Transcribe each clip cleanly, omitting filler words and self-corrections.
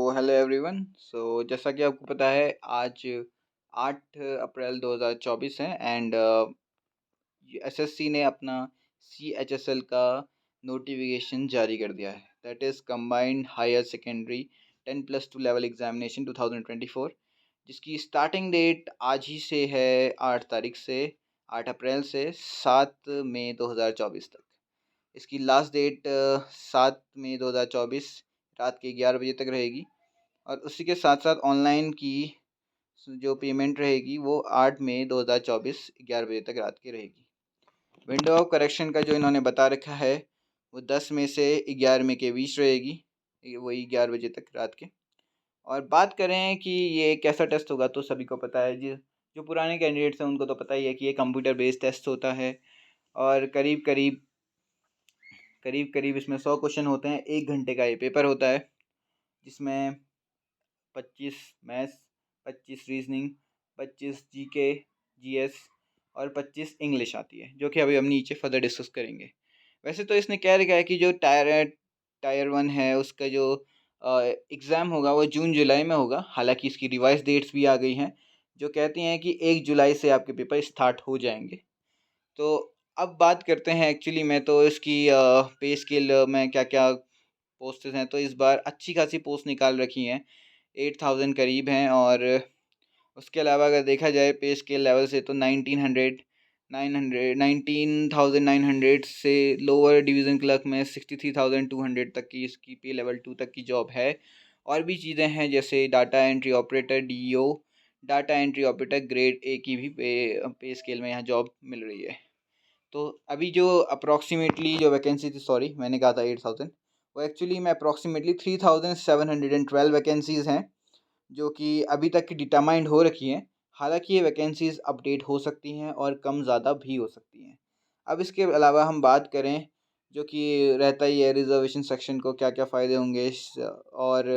Hello everyone. जैसा कि आपको पता है आज 8 अप्रैल 2024 है एंड एसएससी ने अपना सीएचएसएल का नोटिफिकेशन जारी कर दिया है। That is combined higher secondary 10+2 level examination 2024, जिसकी स्टार्टिंग डेट आज ही से है, 8 तारीख से, 8 अप्रैल से 7 मई 2024 तक। इसकी लास्ट डेट 7 मई 2024 रात के 11 बजे तक रहेगी और उसी के साथ साथ ऑनलाइन की जो पेमेंट रहेगी वो 8 मई 2024 11 बजे तक रात की रहेगी। विंडो ऑफ करेक्शन का जो इन्होंने बता रखा है वो 10 मई से 11 मई के बीच रहेगी, वही 11 बजे तक रात के। और बात करें कि ये कैसा टेस्ट होगा, तो सभी को पता है, जो पुराने कैंडिडेट्स हैं उनको तो पता ही है कि ये कंप्यूटर बेस्ड टेस्ट होता है और करीब करीब इसमें 100 क्वेश्चन होते हैं। 1 घंटे का ये पेपर होता है जिसमें 25 मैथ्स, 25 रीजनिंग, 25 जीके जीएस और 25 इंग्लिश आती है, जो कि अभी हम नीचे फर्दर डिस्कस करेंगे। वैसे तो इसने क्या रखा है कि जो टायर 1 है उसका जो एग्ज़ाम होगा वो जून जुलाई में होगा। हालांकि इसकी रिवाइज डेट्स भी आ गई हैं जो कहती हैं कि 1 जुलाई से आपके पेपर स्टार्ट हो जाएंगे। तो अब बात करते हैं, एक्चुअली मैं तो इसकी पे स्केल में क्या क्या पोस्ट्स हैं, तो इस बार अच्छी खासी पोस्ट निकाल रखी हैं, 8000 करीब हैं। और उसके अलावा अगर देखा जाए पे स्केल लेवल से तो 19,900 से लोअर डिवीज़न क्लर्क में 63,200 तक की इसकी पे लेवल 2 तक की जॉब है। और भी चीज़ें हैं जैसे data entry operator DEO, data entry operator grade A की भी पे स्केल में यहाँ जॉब मिल रही है। तो अभी जो अप्रॉक्सीमेटली जो वैकेंसी थी, सॉरी मैंने कहा था 8000, वो एक्चुअली में अप्रॉक्सीमेटली 3712 वैकेंसीज़ हैं जो कि अभी तक की डिटरमाइंड हो रखी हैं। हालांकि ये वैकेंसीज़ अपडेट हो सकती हैं और कम ज़्यादा भी हो सकती हैं। अब इसके अलावा हम बात करें, जो कि रहता ही है, रिजर्वेशन सेक्शन को क्या क्या फ़ायदे होंगे और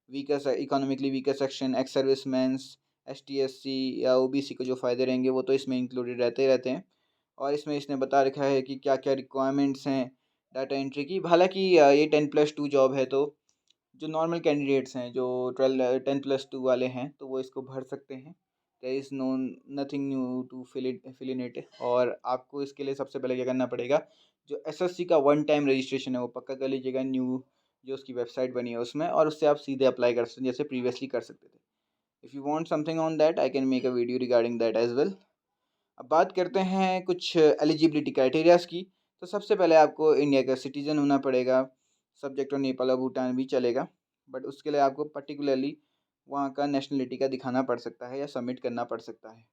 weaker economically weaker section, ex servicemans, ST SC या ओबीसी को जो फ़ायदे रहेंगे वो तो इसमें इंक्लूडेड रहते ही रहते हैं। और इसमें इसने बता रखा है कि क्या क्या रिक्वायरमेंट्स हैं डाटा एंट्री की। हालांकि ये 10+2 जॉब है, तो जो नॉर्मल कैंडिडेट्स हैं जो 10+2 वाले हैं तो वो इसको भर सकते हैं। There is no nothing new to fill in it. और आपको इसके लिए सबसे पहले क्या करना पड़ेगा, जो एसएससी का वन टाइम रजिस्ट्रेशन है वो पक्का कर लीजिएगा, न्यू जो उसकी वेबसाइट बनी है उसमें, और उससे आप सीधे अप्लाई कर सकते हैं जैसे प्रीवियसली कर सकते थे। If you want something on that I can make a video regarding that as well. अब बात करते हैं कुछ एलिजिबिलिटी क्राइटेरियाज़ की। तो सबसे पहले आपको इंडिया का सिटीज़न होना पड़ेगा, सब्जेक्ट और नेपाल और भूटान भी चलेगा, बट उसके लिए आपको पर्टिकुलरली वहाँ का नेशनलिटी का दिखाना पड़ सकता है या सबमिट करना पड़ सकता है।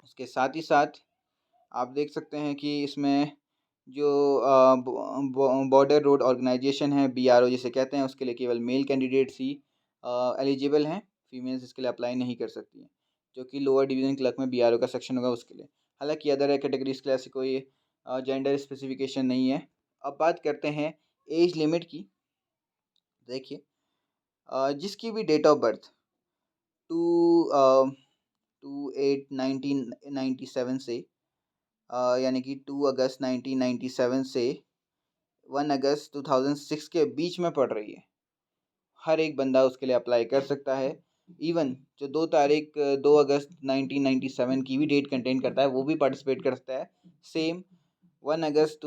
उसके साथ ही साथ आप देख सकते हैं कि इसमें जो बॉर्डर रोड ऑर्गेनाइजेशन है, बीआरओ जिसे कहते हैं, उसके लिए केवल मेल कैंडिडेट्स ही एलिजिबल हैं, फीमेल्स इसके लिए अप्लाई नहीं कर सकती हैं, जो कि लोअर डिवीज़न क्लर्क में बीआरओ का सेक्शन होगा उसके लिए। हालांकि अदर कैटेगरीज के लिए ऐसी कोई जेंडर स्पेसिफिकेशन नहीं है। अब बात करते हैं एज लिमिट की। देखिए, जिसकी भी डेट ऑफ बर्थ टू 2/8/1997 से यानी कि 2 अगस्त 1997 से 1 अगस्त 2006 के बीच में पड़ रही है, हर एक बंदा उसके लिए अप्लाई कर सकता है। इवन जो 2 अगस्त 1997 की भी डेट कंटेन करता है वो भी पार्टिसिपेट कर सकता है। सेम 1 अगस्त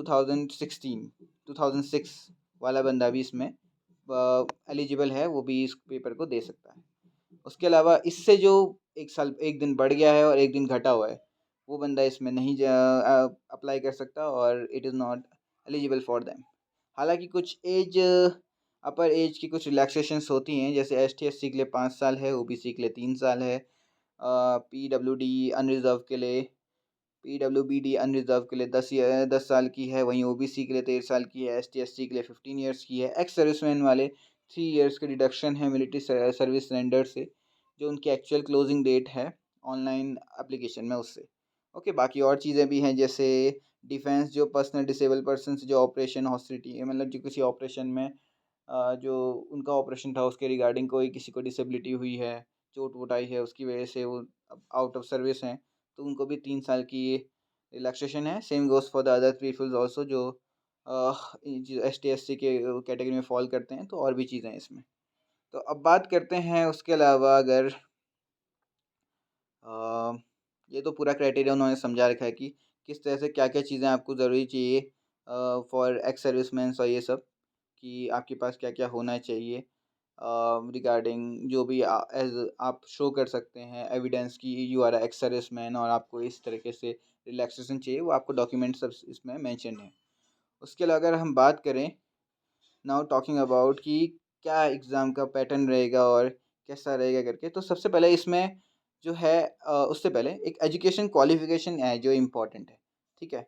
2006 वाला बंदा भी इसमें एलिजिबल है, वो भी इस पेपर को दे सकता है। उसके अलावा इससे जो एक दिन बढ़ गया है और एक दिन घटा हुआ है, वो बंदा इसमें नहीं अप्लाई कर सकता और it is not eligible for them. हालांकि कुछ अपर एज की कुछ रिलैक्सेशंस होती हैं, जैसे एसटी/एससी के लिए 5 साल है, ओबीसी के लिए 3 साल है, पीडब्ल्यूडी अनरिजर्व के लिए पीडब्ल्यूबीडी अनरिजर्व के लिए 10 साल की है, वहीं ओबीसी के लिए 13 साल की है, एसटी/एससी के लिए 15 ईयर्स की है। एक्स सर्विसमैन वाले 3 ईयर्स की डिडक्शन है मिलिट्री सर्विस रेंडर से, जो उनकी एक्चुअल क्लोजिंग डेट है ऑनलाइन एप्लीकेशन में उससे। ओके, बाकी और चीज़ें भी हैं जैसे डिफेंस, जो पर्सनल डिसेबल पर्सन जो ऑपरेशन हॉस्टिलिटी, मतलब जो किसी ऑपरेशन में जो उनका ऑपरेशन था उसके रिगार्डिंग कोई किसी को डिसेबिलिटी हुई है, चोट वोट आई है, उसकी वजह से वो आउट ऑफ सर्विस हैं, तो उनको भी 3 साल की रिलैक्सेशन है। Same goes for the other peoples also जो एसटी/एससी के कैटेगरी में फॉल करते हैं। तो और भी चीज़ें हैं इसमें। तो अब बात करते हैं उसके अलावा अगर ये तो पूरा क्राइटेरिया उन्होंने समझा रखा है कि किस तरह से क्या-क्या चीज़ें आपको ज़रूरी चाहिए फॉर एक्स सर्विसमैन्स और ये सब, कि आपके पास क्या-क्या होना चाहिए रिगार्डिंग जो भी एज़ आप शो कर सकते हैं एविडेंस कि you are a ex serviceman और आपको इस तरीके से रिलैक्सेशन चाहिए, वो आपको डॉक्यूमेंट सब इसमें मेंशन है। उसके अलावा अगर हम बात करें नाउ टॉकिंग अबाउट कि क्या एग्ज़ाम का पैटर्न रहेगा और कैसा रहेगा करके, तो सबसे पहले इसमें जो है उससे पहले एक एजुकेशन क्वालिफ़िकेशन है जो इम्पोर्टेंट है, ठीक है?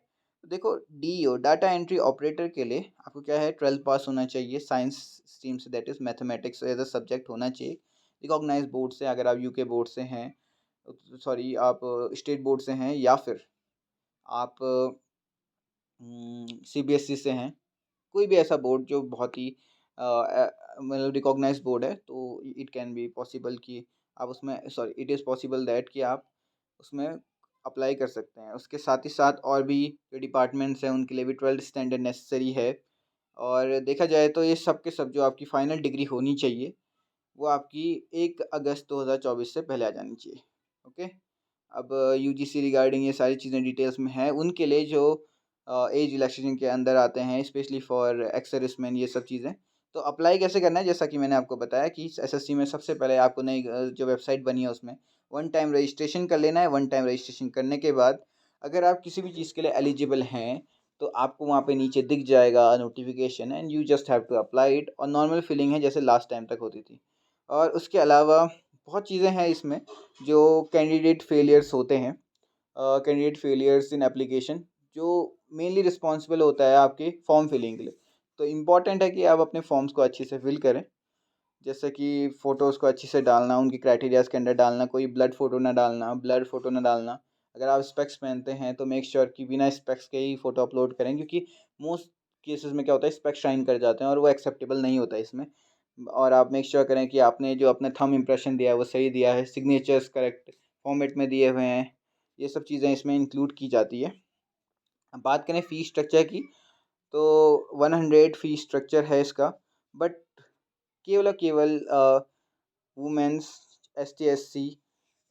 तो देखो डीईओ डाटा एंट्री ऑपरेटर के लिए आपको क्या है 12th पास होना चाहिए, science stream say that is mathematics as a subject होना चाहिए। रिकॉग्नाइज़्ड बोर्ड से अगर आप यूके बोर्ड से हैं सॉरी आप स्टेट बोर्ड से हैं या फिर आप सीबीएसई से हैं, कोई भी ऐसा बोर्ड जो बहुत ही मतलब रिकॉग्नाइज्ड बोर्ड है, तो इट कैन बी पॉसिबल कि आप उसमें sorry it is possible that कि आप उसमें अप्लाई कर सकते हैं। उसके साथ ही साथ और भी जो डिपार्टमेंट्स हैं उनके लिए भी 12th स्टैंडर्ड नेसेसरी है। और देखा जाए तो ये सब के सब जो आपकी फाइनल डिग्री होनी चाहिए वो आपकी 1 अगस्त 2024 से पहले आ जानी चाहिए। ओके? अब यूजीसी रिगार्डिंग ये सारी चीज़ें डिटेल्स में हैं, उनके लिए जो एज रिलैक्सेशन के अंदर आते हैं स्पेशली फॉर एक्स सर्विसमैन ये सब चीज़ें। तो अप्लाई कैसे करना है जैसा कि मैंने आपको बताया कि एसएससी में सबसे पहले आपको नई जो वेबसाइट बनी है उसमें वन टाइम रजिस्ट्रेशन कर लेना है। वन टाइम रजिस्ट्रेशन करने के बाद अगर आप किसी भी चीज़ के लिए एलिजिबल हैं, तो आपको वहाँ पे नीचे दिख जाएगा notification and you just have to apply it और नॉर्मल फिलिंग है जैसे लास्ट टाइम तक होती थी। और उसके अलावा बहुत चीज़ें हैं इसमें जो कैंडिडेट फेलियर्स होते हैं, कैंडिडेट फेलियर्स इन एप्लीकेशन जो मेनली रिस्पॉन्सिबल होता है आपके फॉर्म फिलिंग के लिए। तो इम्पॉर्टेंट है कि आप अपने फॉर्म्स को अच्छे से फिल करें, जैसे कि फ़ोटोज़ को अच्छे से डालना, उनकी क्राइटेरियाज़ के अंदर डालना, कोई ब्लड फ़ोटो ना डालना, ब्लर फ़ोटो ना डालना। अगर आप स्पेक्स पहनते हैं तो मेक श्योर कि बिना स्पेक्स के ही फ़ोटो अपलोड करें, क्योंकि मोस्ट केसेस में क्या होता है स्पेक्स शाइन कर जाते हैं और वो एक्सेप्टेबल नहीं होता है इसमें। और आप मेक श्योर करें कि आपने जो अपना थंब इम्प्रेशन दिया है वो सही दिया है, सिग्नेचर्स करेक्ट फॉर्मेट में दिए हुए हैं, ये सब चीज़ें इसमें इंक्लूड की जाती है। अब बात करें फ़ीस स्ट्रक्चर की, तो 100 फ़ीस स्ट्रक्चर है इसका, बट केवल और केवल वुमेन्स, एसटी-एससी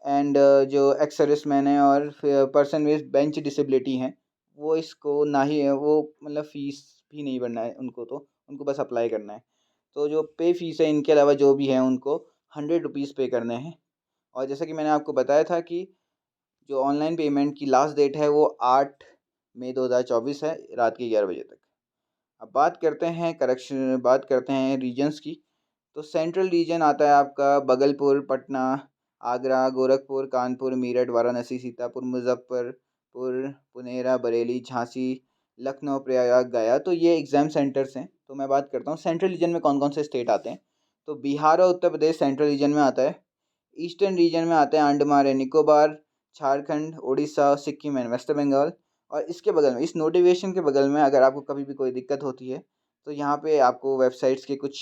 एंड जो एक्स सर्विसमैन हैं और पर्सन विद बेंच डिसेबिलिटी हैं, वो इसको ना ही वो मतलब फ़ीस भी नहीं भरना है उनको, तो उनको बस अप्लाई करना है। तो जो पे फ़ीस है इनके अलावा जो भी हैं उनको 100 रुपीज़ पे करने हैं। और जैसा कि मैंने आपको बताया था कि जो ऑनलाइन पेमेंट की लास्ट डेट है वो 8 मई 2024 है रात के 11 बजे तक। अब बात करते हैं रीजन्स की। तो सेंट्रल रीजन आता है आपका बगलपुर, पटना, आगरा, गोरखपुर, कानपुर, मेरठ, वाराणसी, सीतापुर, मुजफ्फरपुर, पुनेरा, बरेली, झांसी, लखनऊ, प्रयाग, गया। तो ये एग्ज़ाम सेंटर्स हैं। तो मैं बात करता हूँ सेंट्रल रीजन में कौन कौन से स्टेट आते हैं। तो बिहार और उत्तर प्रदेश सेंट्रल रीजन में आता है। ईस्टर्न रीजन में आते हैं अंडमान एंड निकोबार, झारखंड, उड़ीसा, सिक्किम एंड वेस्ट बंगाल। और इसके बगल में इस नोटिफिकेशन के बगल में अगर आपको कभी भी कोई दिक्कत होती है तो यहाँ पे आपको वेबसाइट्स के कुछ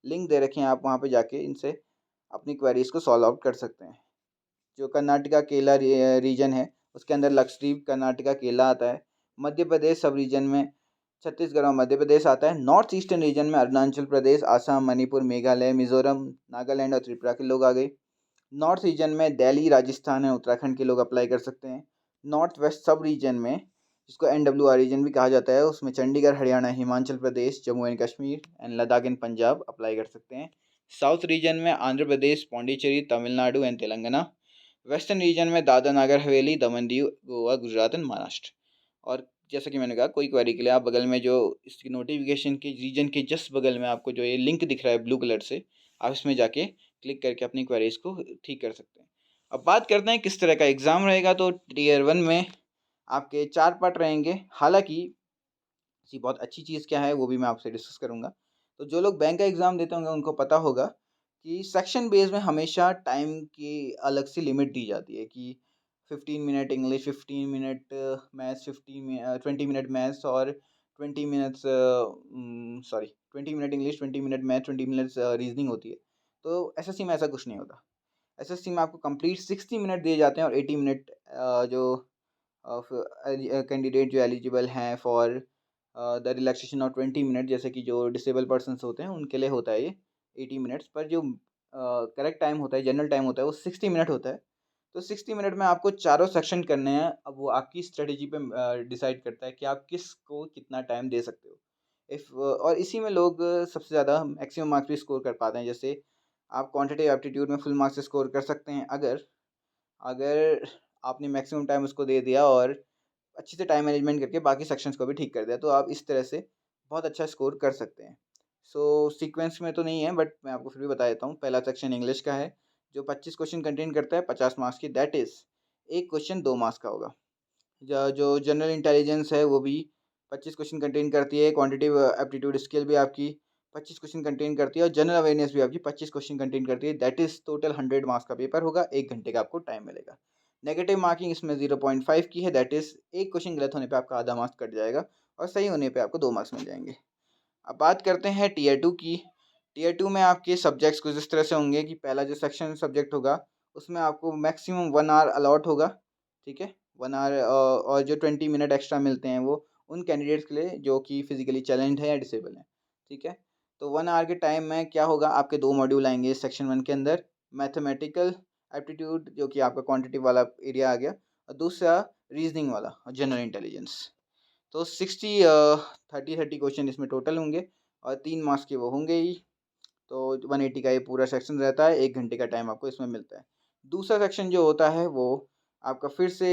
लिंक दे रखे हैं, आप वहाँ पे जाके इनसे अपनी क्वेरीज को सॉल्व आउट कर सकते हैं। जो कर्नाटका केरला रीजन है उसके अंदर लक्षद्वीप, कर्नाटका, केरला आता है। मध्य प्रदेश सब रीजन में छत्तीसगढ़ और मध्य प्रदेश आता है। नॉर्थ ईस्टर्न रीजन में अरुणाचल प्रदेश, आसाम, मणिपुर, मेघालय, मिजोरम, नागालैंड और त्रिपुरा के लोग आ गए। नॉर्थ रीजन में दिल्ली, राजस्थान और उत्तराखंड के लोग अप्लाई कर सकते हैं। नॉर्थ वेस्ट सब रीजन में जिसको NWR रीजन भी कहा जाता है उसमें Chandigarh, Haryana, Himachal Pradesh, Jammu and Kashmir and Ladakh and Punjab apply कर सकते हैं। साउथ रीजन में Andhra Pradesh, Pondicherry, Tamil Nadu and Telangana. Western region में दादरा नागर हवेली, दमन दीव, गोवा, गुजरात एंड महाराष्ट्र। और जैसा कि मैंने कहा कोई क्वेरी के लिए आप बगल में जो इसकी नोटिफिकेशन के रीजन के जस्ट बगल में आपको जो ये लिंक दिख रहा है ब्लू कलर से, आप इसमें जाके क्लिक करके अपनी क्वेरीज को ठीक कर सकते हैं। अब बात करते हैं किस तरह का एग्ज़ाम रहेगा। तो टीयर 1 में आपके 4 पार्ट रहेंगे। हालांकि इसकी बहुत अच्छी चीज़ क्या है वो भी मैं आपसे डिस्कस करूँगा। तो जो लोग बैंक का एग्ज़ाम देते होंगे उनको पता होगा कि सेक्शन बेस में हमेशा टाइम की अलग से लिमिट दी जाती है कि 15 minute English, 15 minute maths, 20 minute maths और 20 minutes 20 minute English, 20 minute math, 20 minutes reasoning होती है। तो एसएससी में ऐसा कुछ नहीं होता। एसएससी में आपको कंप्लीट 60 मिनट दिए जाते हैं और 80 मिनट जो कैंडिडेट जो एलिजिबल हैं for the relaxation of 20 minute, जैसे कि जो डिसेबल पर्सन्स होते हैं उनके लिए होता है ये। 80 मिनट्स, पर जो करेक्ट टाइम होता है, जनरल टाइम होता है, वो 60 मिनट होता है। तो 60 मिनट में आपको चारों सेक्शन करने हैं। अब वो आपकी स्ट्रेटेजी पे डिसाइड करता है कि आप किसको कितना टाइम दे सकते हो। और इसी में लोग सबसे ज़्यादा मैक्सिमम मार्क्स भी स्कोर कर पाते हैं। जैसे आप क्वांटिटेटिव एप्टीट्यूड में फुल मार्क्स स्कोर कर सकते हैं, अगर अगर आपने मैक्सिमम टाइम उसको दे दिया और अच्छे से टाइम मैनेजमेंट करके बाकी सेक्शंस को भी ठीक कर दिया, तो आप इस तरह से बहुत अच्छा स्कोर कर सकते हैं। सीक्वेंस में तो नहीं है, बट मैं आपको फिर भी बता देता हूँ। पहला सेक्शन इंग्लिश का है, जो 25 क्वेश्चन कंटेन करता है, 50 मार्क्स की, दैट इज़ एक क्वेश्चन 2 मार्क्स का होगा। जो जनरल इंटेलिजेंस है वो भी 25 क्वेश्चन कंटेन करती है। क्वांटिटेटिव एप्टीट्यूड स्किल भी आपकी 25 क्वेश्चन कंटेन करती है, और जनरल अवेयरनेस भी आपकी 25 क्वेश्चन कंटेन करती है। दैट इज़ टोटल 100 मार्क्स का पेपर होगा, 1 घंटे का आपको टाइम मिलेगा। नेगेटिव मार्किंग इसमें 0.5 की है, दैट इज़ एक क्वेश्चन गलत होने पे आपका आधा मार्क्स कट जाएगा, और सही होने पे आपको 2 मार्क्स मिल जाएंगे। अब बात करते हैं टीयर 2 की। टीयर 2 में आपके सब्जेक्ट्स कुछ इस तरह से होंगे कि पहला जो सेक्शन सब्जेक्ट होगा, उसमें आपको मैक्सिमम 1 आवर अलॉट होगा, ठीक है? 1 आवर, और जो 20 मिनट एक्स्ट्रा मिलते हैं वो उन कैंडिडेट्स के लिए जो कि फिज़िकली चैलेंज्ड है या डिसेबल हैं, ठीक है? तो 1 आवर के टाइम में क्या होगा, आपके 2 मॉड्यूल आएँगे इस सेक्शन 1 के अंदर। मैथमेटिकल एप्टीट्यूड, जो कि आपका क्वांटिटेटिव वाला एरिया आ गया, और दूसरा रीज़निंग वाला, जनरल इंटेलिजेंस। तो 30 क्वेश्चन इसमें टोटल होंगे, और 3 मार्क्स के वो होंगे ही। तो 180 का ये पूरा सेक्शन रहता है, 1 घंटे का टाइम आपको इसमें मिलता है। दूसरा सेक्शन जो होता है वो आपका फिर से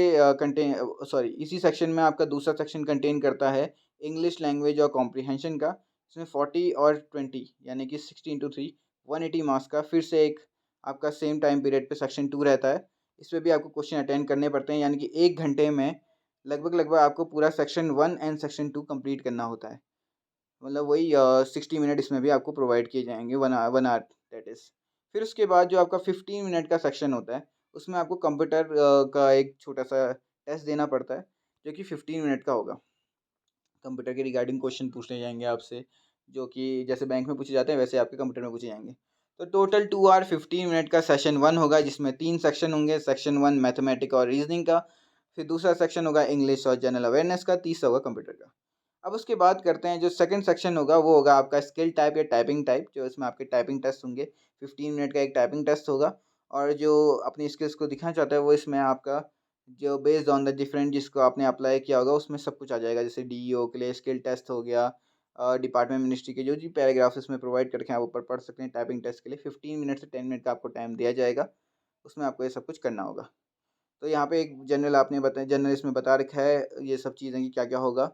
इसी सेक्शन में आपका दूसरा सेक्शन कंटेन करता है इंग्लिश लैंग्वेज और कॉम्प्रिहेंशन का। इसमें 40 और 20 यानी कि 60 इंटू 3 180 मार्क्स का फिर से एक आपका सेम टाइम पीरियड पे सेक्शन 2 रहता है। इसमें भी आपको क्वेश्चन अटेंड करने पड़ते हैं, यानी कि 1 घंटे में लगभग आपको पूरा सेक्शन 1 एंड सेक्शन 2 कंप्लीट करना होता है। मतलब वही 60 मिनट इसमें भी आपको प्रोवाइड किए जाएंगे, 1 आवर दैट इज़। फिर उसके बाद जो आपका 15 मिनट का सेक्शन होता है, उसमें आपको कंप्यूटर का एक छोटा सा टेस्ट देना पड़ता है, जो कि 15 मिनट का होगा। कंप्यूटर के रिगार्डिंग क्वेश्चन पूछे जाएंगे आपसे, जो कि जैसे बैंक में पूछे जाते हैं वैसे आपके कंप्यूटर में पूछे जाएंगे। तो टोटल 2 आवर 15 मिनट का सेशन 1 होगा, जिसमें 3 सेक्शन होंगे। सेक्शन 1 मैथमेटिक्स और रीजनिंग का, फिर दूसरा सेक्शन होगा इंग्लिश और जनरल अवेयरनेस का, तीसरा होगा कंप्यूटर का। अब उसके बाद करते हैं जो सेकंड सेक्शन होगा, वो होगा आपका स्किल टाइप या टाइपिंग टाइप, जो इसमें आपके टाइपिंग टेस्ट होंगे। 15 मिनट का एक टाइपिंग टेस्ट होगा, और जो अपनी स्किल्स को दिखाना चाहता है वो इसमें आपका जो बेस्ड ऑन द डिफरेंट जिसको आपने अप्लाई किया होगा उसमें सब कुछ आ जाएगा। जैसे डीईओ के लिए स्किल टेस्ट हो गया, डिपार्टमेंट मिनिस्ट्री के जो जी पैराग्राफ्स इसमें प्रोवाइड करके आप ऊपर पढ़ सकते हैं। टाइपिंग टेस्ट के लिए 15 मिनट से 10 मिनट का आपको टाइम दिया जाएगा, उसमें आपको ये सब कुछ करना होगा। तो यहाँ पे एक जनरल इसमें बता रखा है ये सब चीज़ें कि क्या क्या होगा।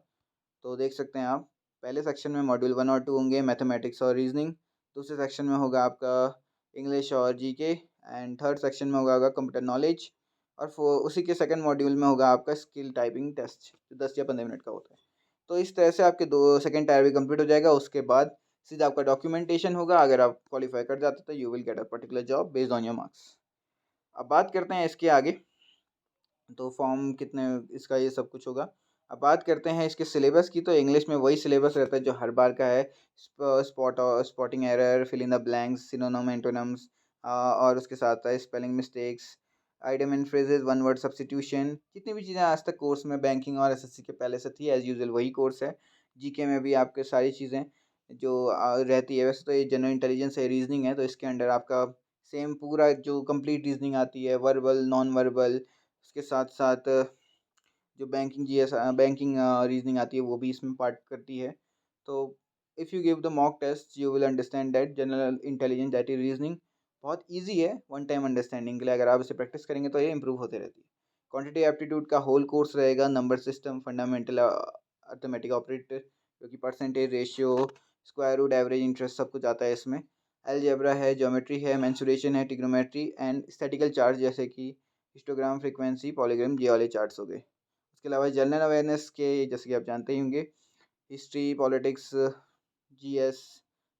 तो देख सकते हैं आप, पहले सेक्शन में मॉड्यूल 1 और 2 होंगे, मैथमेटिक्स और रीजनिंग। दूसरे सेक्शन में होगा आपका इंग्लिश और जीके, एंड थर्ड सेक्शन में होगा कंप्यूटर नॉलेज, और उसी के सेकंड मॉड्यूल में होगा आपका स्किल टाइपिंग टेस्ट, जो 10 या 15 मिनट का होता है। तो इस तरह से आपके दो सेकंड टायर भी कंप्लीट हो जाएगा। उसके बाद सीधा आपका डॉक्यूमेंटेशन होगा। अगर आप क्वालिफाई कर जाते तो you will get a particular job based on your marks. अब बात करते हैं इसके आगे, तो फॉर्म कितने, इसका ये सब कुछ होगा। अब बात करते हैं इसके सिलेबस की, तो इंग्लिश में वही सिलेबस रहता है जो हर बार का है। Spotting error, fill in the blanks, synonym antonyms, और उसके साथ है spelling mistakes, idiom and phrases, one word substitution. जितनी भी चीज़ें आज तक कोर्स में बैंकिंग और एसएससी के पहले से थी, एज यूजुअल वही कोर्स है। जीके में भी आपके सारी चीज़ें जो रहती है। वैसे तो ये जनरल इंटेलिजेंस है, रीजनिंग है, तो इसके अंडर आपका सेम पूरा जो कंप्लीट रीजनिंग आती है, वर्बल नॉन वर्बल, उसके साथ साथ जो बैंकिंग रीजनिंग आती है वो भी इसमें पार्ट करती है। तो if you give the mock test you will understand that general intelligence that is reasoning बहुत इजी है वन टाइम अंडरस्टैंडिंग के लिए। अगर आप इसे प्रैक्टिस करेंगे तो ये इंप्रूव होते रहती है। क्वांटिटी एप्टीट्यूड का होल कोर्स रहेगा, number system, fundamental arithmetic operator, जो कि percentage, ratio, square root, average, interest सब कुछ आता है इसमें। अलजेब्रा है, ज्योमेट्री है, मेंसुरेशन है, ट्रिग्नोमेट्री एंड स्टैटिकल चार्ट, जैसे कि हिस्टोग्राम, फ्रीक्वेंसी, पॉलीग्राम, ये वाले चार्ट्स हो गए। उसके अलावा जनरल अवेयरनेस के जैसे कि आप जानते ही होंगे, हिस्ट्री, पॉलिटिक्स, जीएस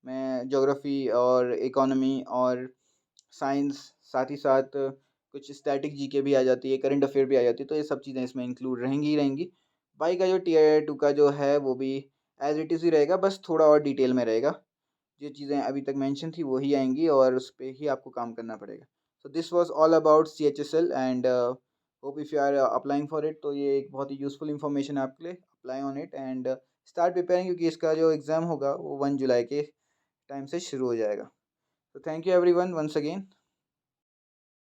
में, ज्योग्राफी और इकोनॉमी और साइंस, साथ ही साथ कुछ स्टैटिक जीके भी आ जाती है, करंट अफेयर भी आ जाती है। तो ये सब चीज़ें इसमें इंक्लूड रहेंगी ही रहेंगी। बाई का जो टीयर 2 का जो है वो भी एज इट इज़ ही रहेगा, बस थोड़ा और डिटेल में रहेगा। जो चीज़ें अभी तक मेंशन थी वही आएंगी, और उस पे ही आपको काम करना पड़ेगा। So this was all about CHSL, and hope if you are applying for it, तो ये एक बहुत ही यूज़फुल इन्फॉर्मेशन है आपके लिए। Apply on it and start preparing, क्योंकि इसका जो एग्ज़ाम होगा वो 1 जुलाई के टाइम से शुरू हो जाएगा। तो thank you everyone once again.